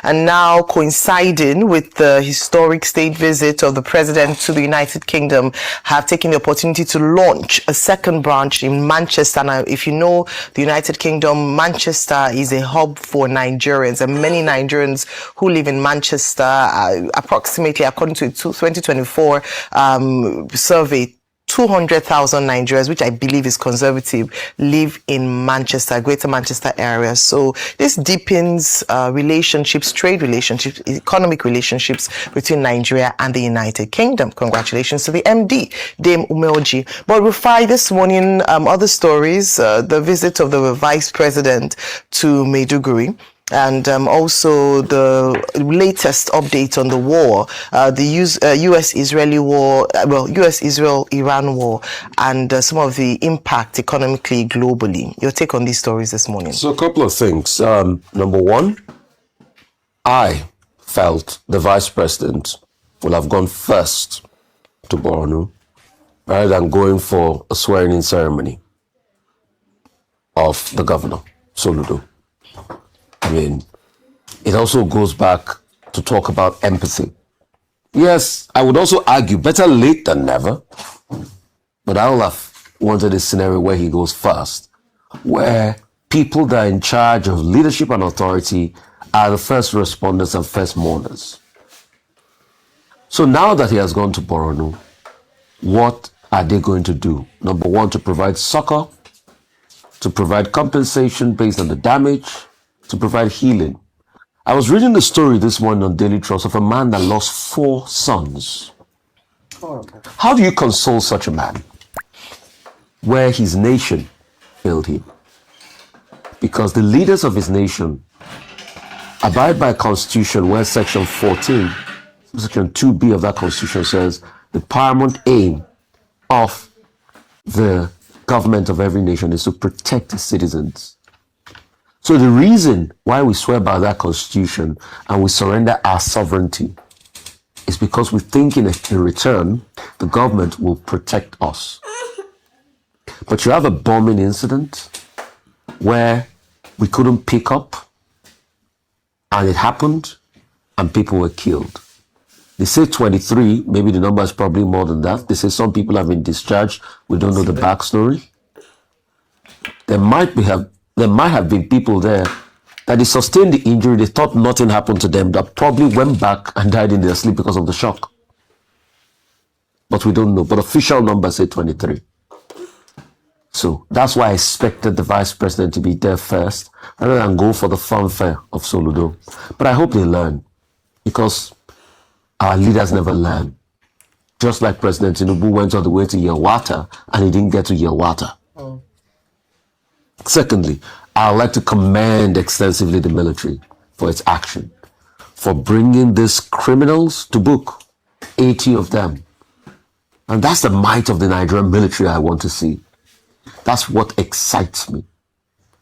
And now, coinciding with the historic state visit of the president to the United Kingdom, have taken the opportunity to launch a second branch in Manchester. Now, if you know the United Kingdom, Manchester is a hub for Nigerians, and many Nigerians who live in Manchester, approximately according to a 2024 survey, 200,000 Nigerians, which I believe is conservative, live in Manchester, Greater Manchester area. So this deepens relationships, trade relationships, economic relationships between Nigeria and the United Kingdom. Congratulations to the MD, Dame Umeoji. But Rufai, this morning, other stories, the visit of the Vice President to Maiduguri, and also the latest update on the war, the U.S.-Israeli war, U.S.-Israel-Iran war, and some of the impact economically, globally. Your take on these stories this morning? So a couple of things. Number one, I felt the Vice President will have gone first to Borno rather than going for a swearing-in ceremony of the governor, Soludo. I mean, it also goes back to talk about empathy. Yes, I would also argue better late than never, but I would have wanted a scenario where he goes first, where people that are in charge of leadership and authority are the first responders and first mourners. So now that he has gone to Borno, what are they going to do? Number one, to provide succor, to provide compensation based on the damage, to provide healing. I was reading the story this morning on Daily Trust of a man that lost 4 sons. How do you console such a man where his nation failed him? Because the leaders of his nation abide by a constitution where section 14, section 2B of that constitution says the paramount aim of the government of every nation is to protect its citizens. So the reason why we swear by that constitution and we surrender our sovereignty is because we think in return, the government will protect us. But you have a bombing incident where we couldn't pick up and it happened and people were killed. They say 23, maybe the number is probably more than that. They say some people have been discharged. We don't know the backstory. There might have been people there that they sustained the injury, they thought nothing happened to them, that probably went back and died in their sleep because of the shock. But we don't know. But official numbers say 23. So that's why I expected the Vice President to be there first, rather than go for the fanfare of Soludo. But I hope they learn, because our leaders never learn. Just like President Tinubu went all the way to Yelwata and he didn't get to Yelwata. Secondly, I'd like to commend extensively the military for its action, for bringing these criminals to book, 80 of them. And that's the might of the Nigerian military I want to see. That's what excites me.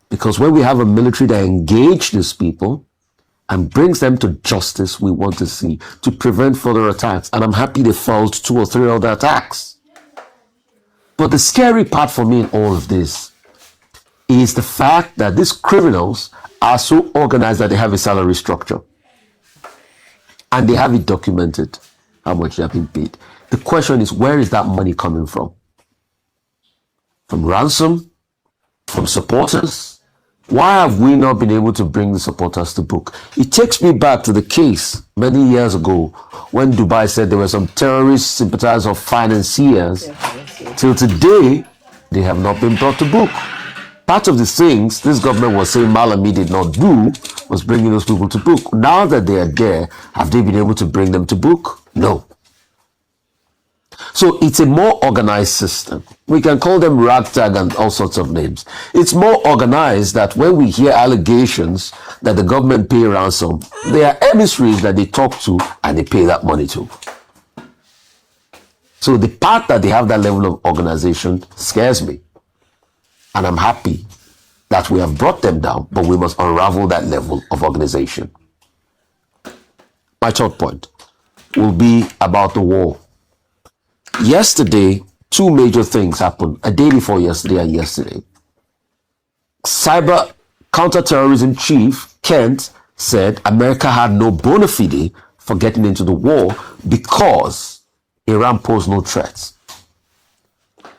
Because when we have a military that engages these people and brings them to justice, we want to see, to prevent further attacks. And I'm happy they foiled 2 or 3 other attacks. But the scary part for me in all of this is the fact that these criminals are so organized that they have a salary structure. And they have it documented, how much they have been paid. The question is, where is that money coming from? From ransom? From supporters? Why have we not been able to bring the supporters to book? It takes me back to the case many years ago when Dubai said there were some terrorist sympathizers or financiers. Till today, they have not been brought to book. Part of the things this government was saying Malami did not do was bringing those people to book. Now that they are there, have they been able to bring them to book? No. So it's a more organized system. We can call them ragtag and all sorts of names. It's more organized that when we hear allegations that the government pay ransom, there are emissaries that they talk to and they pay that money to. So the part that they have that level of organization scares me. And I'm happy that we have brought them down, but we must unravel that level of organization. My third point will be about the war. Yesterday, 2 major things happened, a day before yesterday and yesterday. Cyber counterterrorism chief, Kent, said America had no bona fide for getting into the war because Iran posed no threats.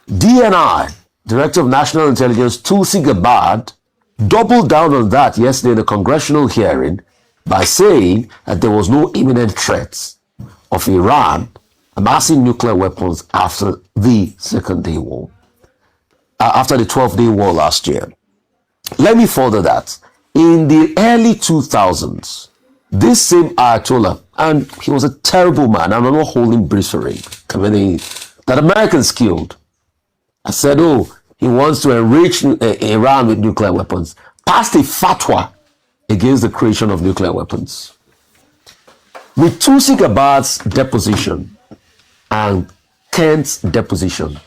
DNI, Director of National Intelligence, Tulsi Gabbard, doubled down on that yesterday in a congressional hearing by saying that there was no imminent threat of Iran amassing nuclear weapons after the Second Day War, after the 12-day war last year. Let me further that. In the early 2000s, this same Ayatollah, and he was a terrible man, I'm not holding breath for him, that Americans killed. I said, oh, he wants to enrich Iran with nuclear weapons, passed a fatwa against the creation of nuclear weapons. With Tulsi Gabbard's deposition and Kent's deposition,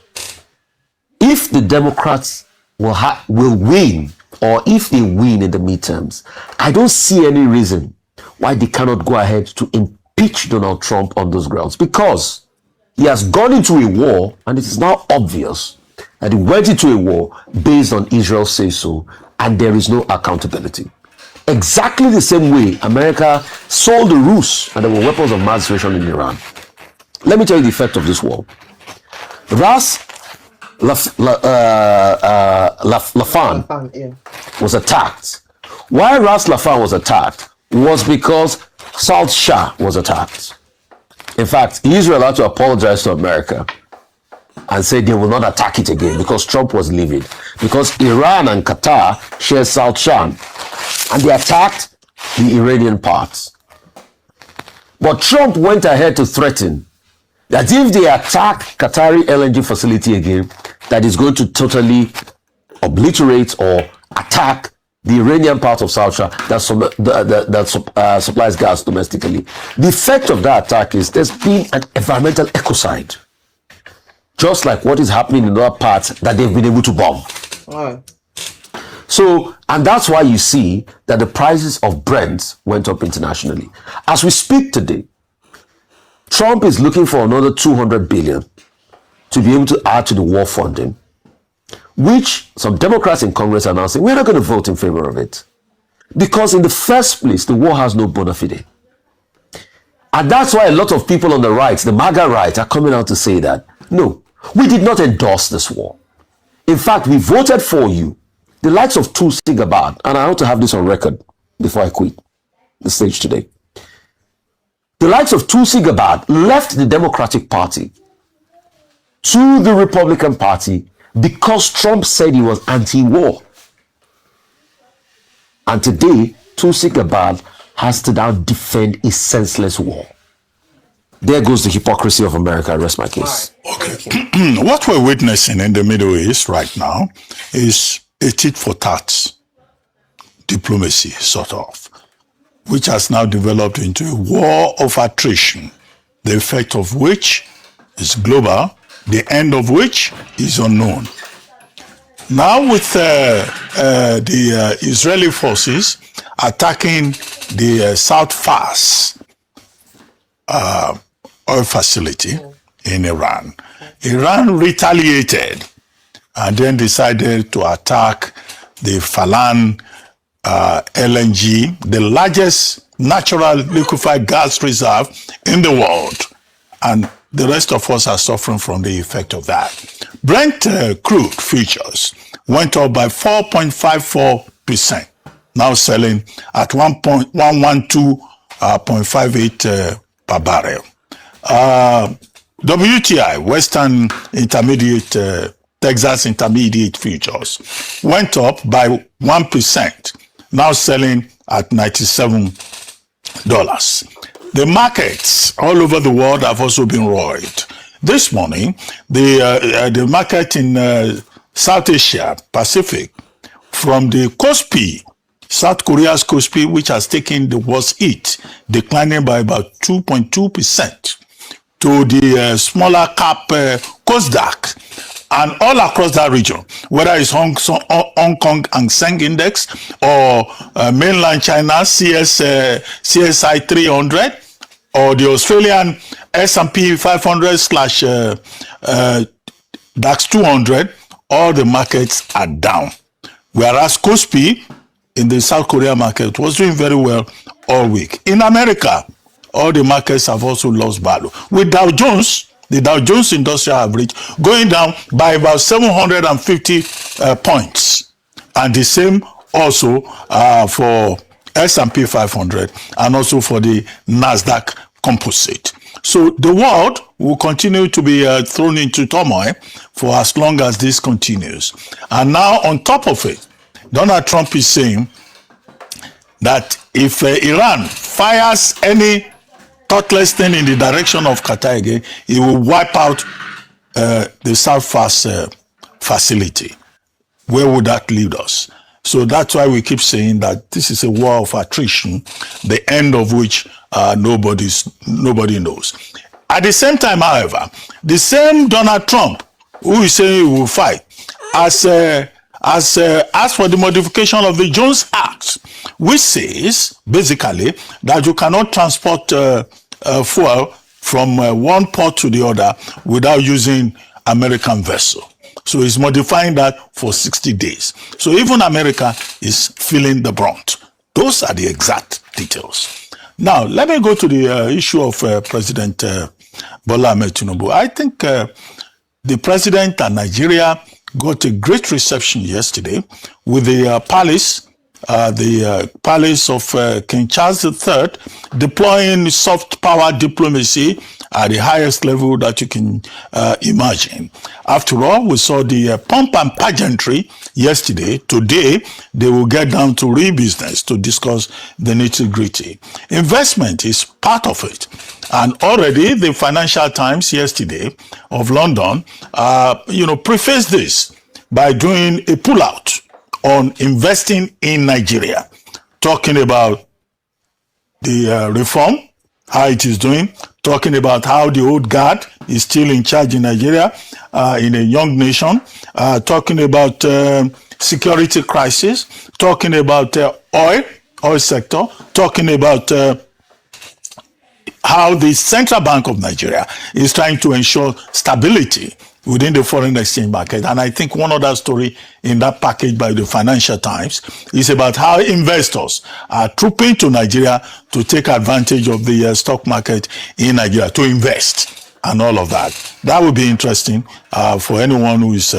if the Democrats will win, or if they win in the midterms, I don't see any reason why they cannot go ahead to impeach Donald Trump on those grounds, because he has gone into a war, and it is now obvious that he went into a war based on Israel's say-so, and there is no accountability. Exactly the same way America sold the Rus and there were weapons of mass destruction in Iran. Let me tell you the effect of this war. Ras Lafan was attacked. Why Ras Lafan was attacked was because South Shah was attacked. In fact, Israel had to apologize to America and say they will not attack it again because Trump was leaving. Because Iran and Qatar share South Shah, and they attacked the Iranian parts. But Trump went ahead to threaten that if they attack Qatari LNG facility again, that is going to totally obliterate or attack the Iranian part of South Shah that supplies gas domestically. The effect of that attack is there's been an environmental ecocide, just like what is happening in other parts that they've been able to bomb. Oh. So, and that's why you see that the prices of Brent went up internationally. As we speak today, Trump is looking for another 200 billion to be able to add to the war funding, which some Democrats in Congress are now saying, we're not going to vote in favor of it. Because in the first place, the war has no bona fide. And that's why a lot of people on the right, the MAGA right, are coming out to say that, no, we did not endorse this war. In fact, we voted for you. The likes of Tulsi Gabbard, and I want to have this on record before I quit the stage today. The likes of Tulsi Gabbard left the Democratic Party to the Republican Party because Trump said he was anti-war. And today, Tulsi Gabbard has to now defend a senseless war. There goes the hypocrisy of America. I rest my case. Okay. What we're witnessing in the Middle East right now is a tit-for-tat diplomacy, sort of, which has now developed into a war of attrition, the effect of which is global, the end of which is unknown. Now with the Israeli forces attacking the South Fars oil facility in Iran, Iran retaliated and then decided to attack the Falan LNG, the largest natural liquefied gas reserve in the world. And the rest of us are suffering from the effect of that. Brent crude futures went up by 4.54%, now selling at 112.58 per barrel. WTI, Western Intermediate, Texas Intermediate futures, went up by 1%, now selling at $97. The markets all over the world have also been roiled. This morning, the market in South Asia, Pacific, from the Kospi, South Korea's Kospi, which has taken the worst hit, declining by about 2.2%, to the smaller cap Kosdaq, and all across that region, whether it's Hong Kong Hang Seng Index or mainland China CSI 300, or the Australian S&P 500 / DAX 200, all the markets are down. Whereas Kospi in the South Korea market was doing very well all week. In America, all the markets have also lost value. With Dow Jones, the Dow Jones Industrial Average going down by about 750 points. And the same also for S&P 500 and also for the NASDAQ Composite. So the world will continue to be thrown into turmoil for as long as this continues. And now on top of it, Donald Trump is saying that if Iran fires any thoughtless thing in the direction of Qatar again, he will wipe out the South Fast facility. Where would that lead us? So that's why we keep saying that this is a war of attrition, the end of which nobody knows. At the same time, however, the same Donald Trump, who is saying he will fight, as for the modification of the Jones Act, which says basically that you cannot transport fuel from one port to the other without using American vessel. So he's modifying that for 60 days. So even America is feeling the brunt. Those are the exact details. Now, let me go to the issue of President Bola Ahmed Tinubu. I think the president and Nigeria got a great reception yesterday with the palace of King Charles III deploying soft power diplomacy at the highest level that you can imagine. After all, we saw the pomp and pageantry yesterday. Today, they will get down to real business to discuss the nitty-gritty. Investment is part of it. And already the Financial Times yesterday of London, prefaced this by doing a pullout on investing in Nigeria, talking about the reform, how it is doing, talking about how the old guard is still in charge in Nigeria, in a young nation, talking about security crisis, talking about oil sector, talking about how the Central Bank of Nigeria is trying to ensure stability within the foreign exchange market. And I think one other story in that package by the Financial Times is about how investors are trooping to Nigeria to take advantage of the stock market in Nigeria, to invest and all of that. That would be interesting for anyone who is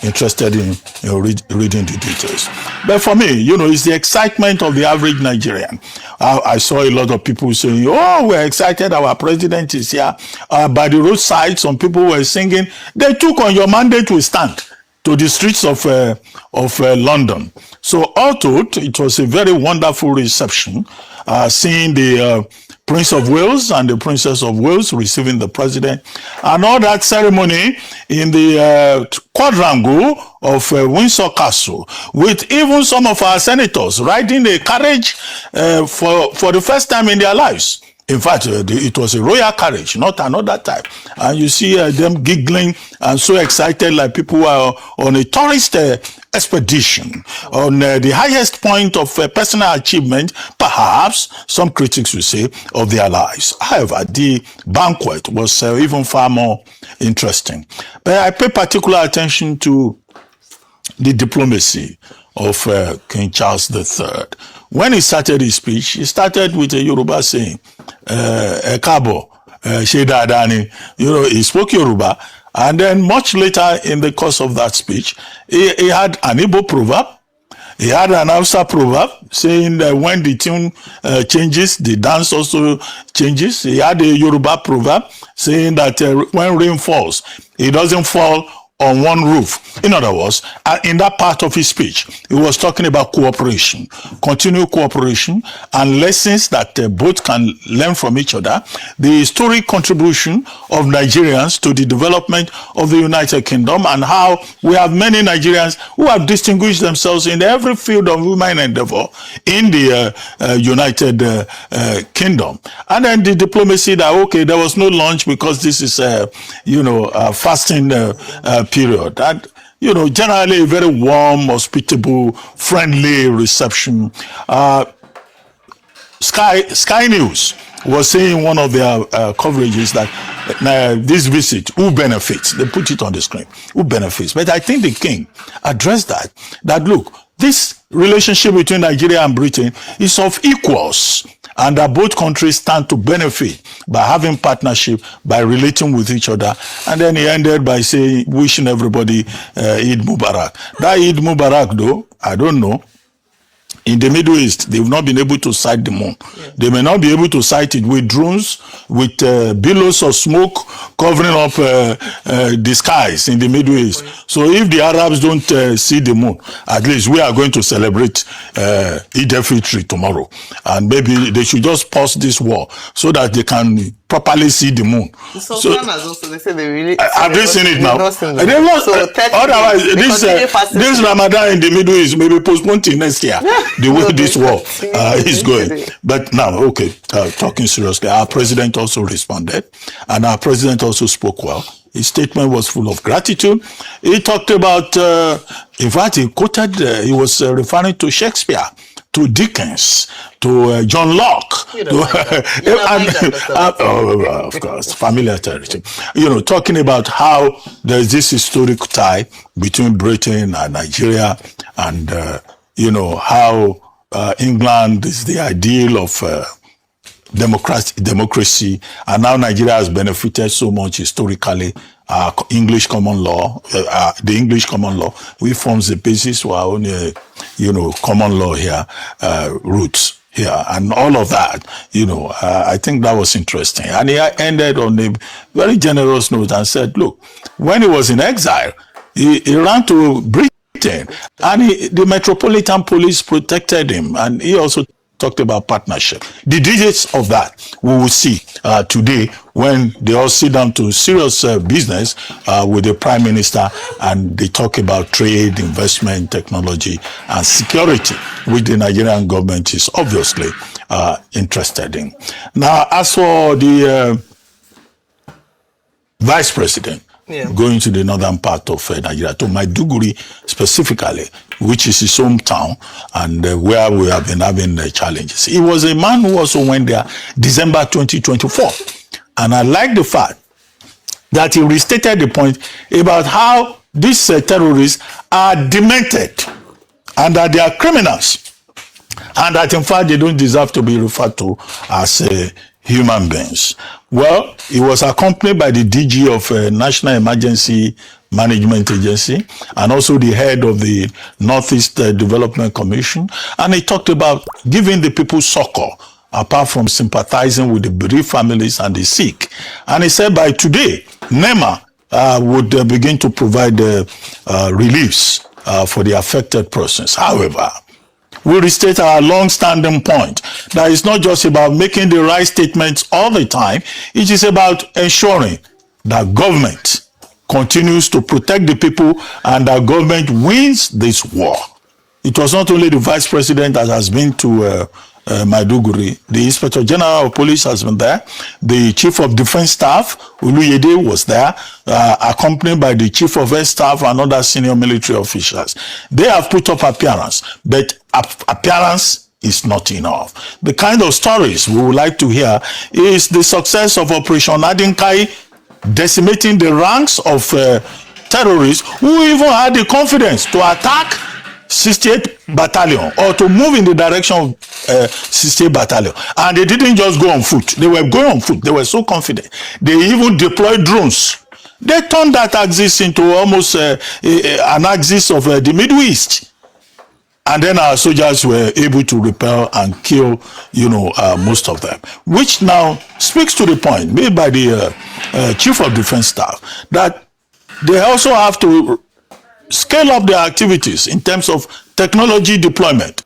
interested in reading the details. But for me, it's the excitement of the average Nigerian. I saw a lot of people saying, "Oh, we're excited, our president is here." By the roadside, some people were singing, "They took on your mandate, we stand," to the streets of London. So all told, it was a very wonderful reception, seeing the Prince of Wales and the Princess of Wales receiving the president, and all that ceremony in the quadrangle of Windsor Castle, with even some of our senators riding a carriage for the first time in their lives. In fact, it was a royal carriage, not another type. And you see them giggling and so excited, like people are on a tourist expedition, on the highest point of personal achievement, perhaps, some critics will say, of their lives. However, the banquet was even far more interesting. But I pay particular attention to the diplomacy of King Charles III. When he started his speech, he started with a Yoruba saying, Ekabo, Shedadani. He spoke Yoruba. And then much later in the course of that speech, he had an Igbo proverb. He had an Hausa proverb saying that when the tune changes, the dance also changes. He had a Yoruba proverb saying that when rain falls, it doesn't fall on one roof. In other words, in that part of his speech, he was talking about cooperation, continued cooperation, and lessons that both can learn from each other. The historic contribution of Nigerians to the development of the United Kingdom, and how we have many Nigerians who have distinguished themselves in every field of human endeavor in the United Kingdom. And then the diplomacy that, okay, there was no lunch because this is a fasting period. And generally a very warm, hospitable, friendly reception. Sky News was saying in one of their coverages that this visit, who benefits? They put it on the screen. Who benefits? But I think the king addressed that look, this relationship between Nigeria and Britain is of equals, and that both countries stand to benefit by having partnership, by relating with each other. And then he ended by saying, wishing everybody Eid Mubarak. That Eid Mubarak, though, I don't know. In the Middle East, they've not been able to sight the moon. Yeah. They may not be able to sight it with drones, with billows of smoke covering up the skies in the Middle East. So if the Arabs don't see the moon, at least we are going to celebrate Eid al-Fitr tomorrow. And maybe they should just pause this war so that they can properly see the moon. The Sultan has also, they say they really... Have they seen it now? They've not seen it. Otherwise, this Ramadan in the Middle East may be postponed till next year. The way this war is going. But now, okay, talking seriously, our president also responded, and our president also spoke well. His statement was full of gratitude. He talked about, in fact, he quoted, he was referring to Shakespeare, to Dickens, to John Locke. Of course, familiar territory. You know, talking about how there's this historic tie between Britain and Nigeria, and you know, how England is the ideal of democracy, and now Nigeria has benefited so much historically. English common law, the English common law, which forms the basis for our own, you know, common law here, roots here, and all of that, you know, I think that was interesting. And he ended on a very generous note and said, look, when he was in exile, he ran to Britain, and the Metropolitan Police protected him, and he also talked about partnership. The digits of that we will see today when they all sit down to serious business with the Prime Minister, and they talk about trade, investment, technology, and security, which the Nigerian government is obviously interested in. Now, as for the Vice President, going to the northern part of Nigeria, to Maiduguri specifically, which is his hometown, and where we have been having challenges. He was a man who also went there December 2024. And I like the fact that he restated the point about how these terrorists are demented, and that they are criminals, and that in fact they don't deserve to be referred to as human beings. Well, he was accompanied by the DG of National Emergency Management Agency, and also the head of the Northeast Development Commission, and he talked about giving the people succor, apart from sympathizing with the bereaved families and the sick. And he said by today, NEMA would begin to provide reliefs for the affected persons. However, we restate our long-standing point that it's not just about making the right statements all the time. It is about ensuring that government continues to protect the people and that government wins this war. It was not only the Vice President that has been to Maiduguri. The Inspector General of Police has been there. The Chief of Defense Staff, Uluyede, was there, accompanied by the Chief of Air Staff and other senior military officials. They have put up appearance, but appearance is not enough. The kind of stories we would like to hear is the success of Operation Adinkai, decimating the ranks of terrorists who even had the confidence to attack 68th Battalion or to move in the direction of 68th Battalion. And they didn't just go on foot. They were going on foot. They were so confident. They even deployed drones. They turned that axis into almost an axis of the Middle East. And then our soldiers were able to repel and kill, you know, most of them. Which now speaks to the point made by the Chief of Defense Staff that they also have to scale up their activities in terms of technology deployment.